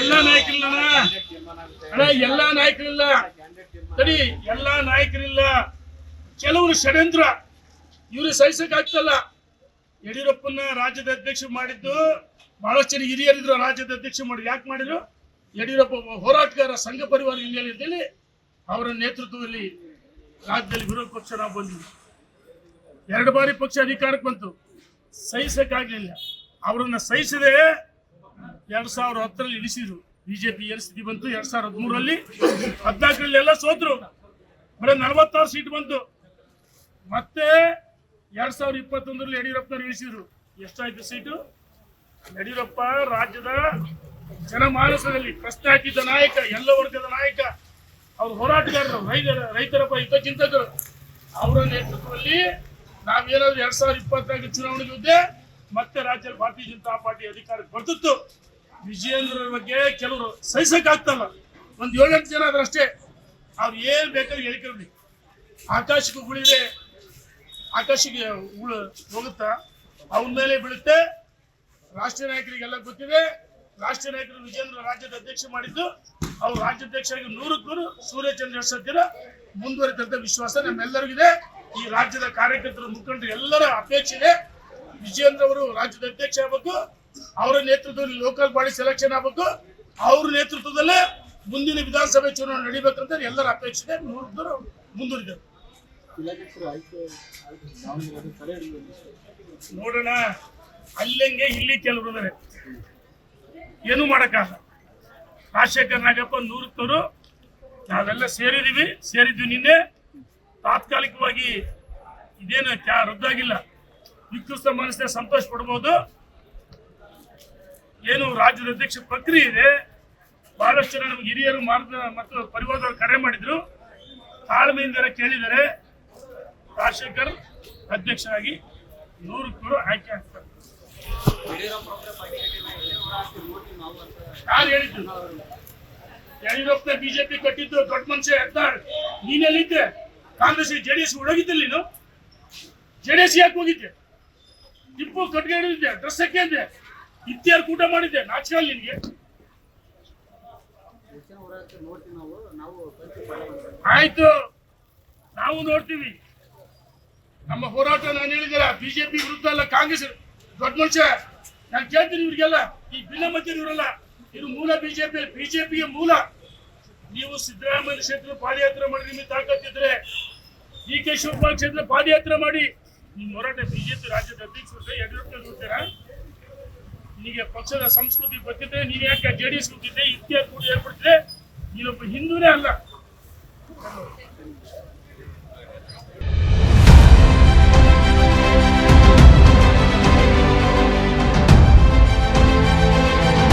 ಎಲ್ಲಾ ನಾಯಕರಿಲ್ಲ ಅಣ್ಣ, ಎಲ್ಲಾ ನಾಯಕರಿಲ್ಲ ತಡಿ, ಎಲ್ಲಾ ನಾಯಕರಿಲ್ಲ. ಕೆಲವರು ಷಡ್ಯಂತ್ರ, ಇವರು ಸಹಿಸಕ್ ಆಗ್ತಲ್ಲ. ಯಡಿಯೂರಪ್ಪನ ರಾಜ್ಯದ ಅಧ್ಯಕ್ಷ ಮಾಡಿದ್ದು ಬಹಳಷ್ಟು ಜನ ಹಿರಿಯರಿದ್ರು. ರಾಜ್ಯದ ಅಧ್ಯಕ್ಷ ಮಾಡಿ ಯಾಕೆ ಮಾಡಿದ್ರು? ಯಡಿಯೂರಪ್ಪ ಹೋರಾಟಗಾರ, ಸಂಘ ಪರಿವಾರ ಹಿನ್ನೆಲೆಯಲ್ಲಿ ಅವರ ನೇತೃತ್ವದಲ್ಲಿ ರಾಜ್ಯದಲ್ಲಿ ವಿರೋಧ ಪಕ್ಷ ನಾವು ಬಂದಿದ್ವಿ. 2 ಬಾರಿ ಪಕ್ಷ ಅಧಿಕಾರಕ್ಕೆ ಬಂತು, ಸಹಿಸಕ್ಕಾಗಲಿಲ್ಲ. ಅವರನ್ನ ಸಹಿಸದೆ 2010ರಲ್ಲಿ ಇಳಿಸಿದ್ರು. ಬಿಜೆಪಿ ಏನ್ ಸ್ಥಿತಿ ಬಂತು? 2013ರಲ್ಲಿ 14ರಲ್ಲಿ ಎಲ್ಲ ಸೋದ್ರು, ಬರೀ 46 ಸೀಟ್ ಬಂತು. ಮತ್ತೆ 2021ರಲ್ಲಿ ಯಡಿಯೂರಪ್ಪನವ್ರು ಇಳಿಸಿದ್ರು. ಎಷ್ಟಾಯ್ತು ಸೀಟು? ಯಡಿಯೂರಪ್ಪ ರಾಜ್ಯದ ಜನಮಾನಸದಲ್ಲಿ ಪ್ರಶ್ನೆ ಹಾಕಿದ್ದ ನಾಯಕ, ಎಲ್ಲ ವರ್ಗದ ನಾಯಕ, ಅವ್ರ ಹೋರಾಟಗಾರರು, ರೈತರ ಹಿತಚಿಂತಕರು. ಅವರ ನೇತೃತ್ವದಲ್ಲಿ ನಾವೇನಾದ್ರೂ 2024 ಚುನಾವಣೆ ಗೆದ್ದೆ ಮತ್ತೆ ರಾಜ್ಯದಲ್ಲಿ ಭಾರತೀಯ ಜನತಾ ಪಾರ್ಟಿ ಅಧಿಕಾರಕ್ಕೆ ಬರ್ತಿತ್ತು. ವಿಜಯೇಂದ್ರ ಬಗ್ಗೆ ಕೆಲವರು ಸಹಿಸಕ್ಕಾಗ್ತಲ್ಲ. ಒಂದು 7-8 ಜನ ಆದ್ರಷ್ಟೇ. ಅವ್ರು ಏನ್ ಬೇಕಾದ್ರೂ ಹೇಳಿಕೊಳ್ಳಿ. ಆಕಾಶಕ್ಕೆ ಉಳಿದ್ರೆ ಆಕಾಶಕ್ಕೆ ಹೋಗುತ್ತಾ, ಅವನ ಮೇಲೆ ಬೀಳುತ್ತೆ. ರಾಷ್ಟ್ರೀಯ ನಾಯಕರಿಗೆಲ್ಲ ಗೊತ್ತಿದೆ. ರಾಷ್ಟ್ರೀಯ ನಾಯಕರು ವಿಜೇಂದ್ರ ರಾಜ್ಯದ ಅಧ್ಯಕ್ಷ ಮಾಡಿದ್ದು, ಅವ್ರು ರಾಜ್ಯಾಧ್ಯಕ್ಷರಾಗಿ 100ಕ್ಕೂ ಸೂರ್ಯಚಂದ್ರ ದಿನ ಮುಂದುವರಿತಂತ ವಿಶ್ವಾಸ ನಮ್ಮೆಲ್ಲರಿಗಿದೆ. ಈ ರಾಜ್ಯದ ಕಾರ್ಯಕರ್ತರು, ಮುಖಂಡರು ಎಲ್ಲರ ಅಪೇಕ್ಷೆ ಇದೆ. ವಿಜೇಂದ್ರ ಅವರು ರಾಜ್ಯದ ಅಧ್ಯಕ್ಷ ಆಗಬೇಕು, ಅವರ ನೇತೃತ್ವದಲ್ಲಿ ಲೋಕಲ್ ಬಾಡಿ ಸೆಲೆಕ್ಷನ್ ಆಗಬೇಕು, ಅವ್ರ ನೇತೃತ್ವದಲ್ಲೇ ಮುಂದಿನ ವಿಧಾನಸಭೆ ಚುನಾವಣೆ ನಡೀಬೇಕಂತ ಎಲ್ಲರ ಅಪೇಕ್ಷೆ ಇದೆ. ಮುಂದುವರಿದರು ನೋಡೋಣ. ಅಲ್ಲಂಗೆ ಇಲ್ಲಿ ಕೆಲವರು ಇದ್ದಾರೆ, ಏನು ಮಾಡಕ್ಕಾಗಲ್ಲ. ರಾಜಶೇಖರ್ ನಾಗಪ್ಪ 100ಕ್ಕವರು ನಾವೆಲ್ಲ ಸೇರಿದ್ವಿ ನಿನ್ನೆ. ತಾತ್ಕಾಲಿಕವಾಗಿ ಇದೇನು ರದ್ದಾಗಿಲ್ಲ. ವಿಕೃತ ಮನಸ್ಸಿನ ಸಂತೋಷ ಪಡಬಹುದು. ಏನು ರಾಜ್ಯದ ಅಧ್ಯಕ್ಷ ಪ್ರಕ್ರಿಯೆ ಇದೆ. ಬಹಳಷ್ಟು ಜನ ನಮ್ಗೆ ಹಿರಿಯರು ಮತ್ತು ಪರಿವಾರದವರು ಕರೆ ಮಾಡಿದ್ರು, ತಾಳ್ಮೆಯಿಂದ ಕೇಳಿದ್ದಾರೆ. ರಾಜಶೇಖರ್ ಅಧ್ಯಕ್ಷರಾಗಿ 100ಕ್ಕವರು ಆಯ್ಕೆ ಆಗ್ತಾರೆ. ಯಾರು ಹೇಳಿದ್ದು? ಯಡಿಯೂರಪ್ಪ ಬಿಜೆಪಿ ಕಟ್ಟಿದ್ದು ದೊಡ್ಡ ಮನುಷ್ಯ ಎದ್ದಾಳ್. ನೀನೆಲ್ಲಿದ್ದೆ? ಕಾಂಗ್ರೆಸ್ ಜೆಡಿಎಸ್ ಒಳಗಿದ್ದಿಲ್ಲ. ನೀನು ಜೆಡಿಎಸ್ ಯಾಕೆ ಹೋಗಿದ್ದೆ? ಟಿಪ್ಪು ಕಟ್ಗೆ ಹಿಡಿದಿದ್ದೆ, ಡ್ರೆಸ್ ಹಾಕಿದ್ದೆ, ಇತ್ಯಾರು ಕೂಟ ಮಾಡಿದ್ದೆ. ನಾಚಿಕಲ್ಲ ನಿನ್ಗೆ? ಆಯ್ತು, ನಾವು ನೋಡ್ತೀವಿ ನಮ್ಮ ಹೋರಾಟ. ನಾನು ಹೇಳಿದ್ರೆ ಬಿಜೆಪಿ ವಿರುದ್ಧ ಅಲ್ಲ, ಕಾಂಗ್ರೆಸ್ ದೊಡ್ಡ ಮನುಷ್ಯ. ನಾನು ಕೇಳ್ತೀನಿ ಇವ್ರಿಗೆಲ್ಲ, ಈ ಭಿನ್ನಮತೀಯ ಇವರಲ್ಲ, ಇದು ಮೂಲ ಬಿಜೆಪಿಗೆ ಮೂಲ. ನೀವು ಸಿದ್ದರಾಮಯ್ಯ ಕ್ಷೇತ್ರ ಪಾದಯಾತ್ರೆ ಮಾಡಿ, ನಿಮಗೆ ತಾಕತ್ತಿದ್ರೆ DK ಶಿವಕುಮಾರ್ ಕ್ಷೇತ್ರ ಪಾದಯಾತ್ರೆ ಮಾಡಿ. ನಿಮ್ಮ ಹೋರಾಟ ಬಿಜೆಪಿ ರಾಜ್ಯದ ಅಧ್ಯಕ್ಷರು ಯಡಿಯೂರಪ್ಪ ಹೋಗ್ತೀರಾ? ನಿನಗೆ ಪಕ್ಷದ ಸಂಸ್ಕೃತಿ ಗೊತ್ತಿದ್ರೆ ನೀನು ಯಾಕೆ JDS ಹೋಗಿದ್ದೆ? ಇತ್ಯಾದಿ ಕೂಡ ಏರ್ಪಡ್ತಿದೆ.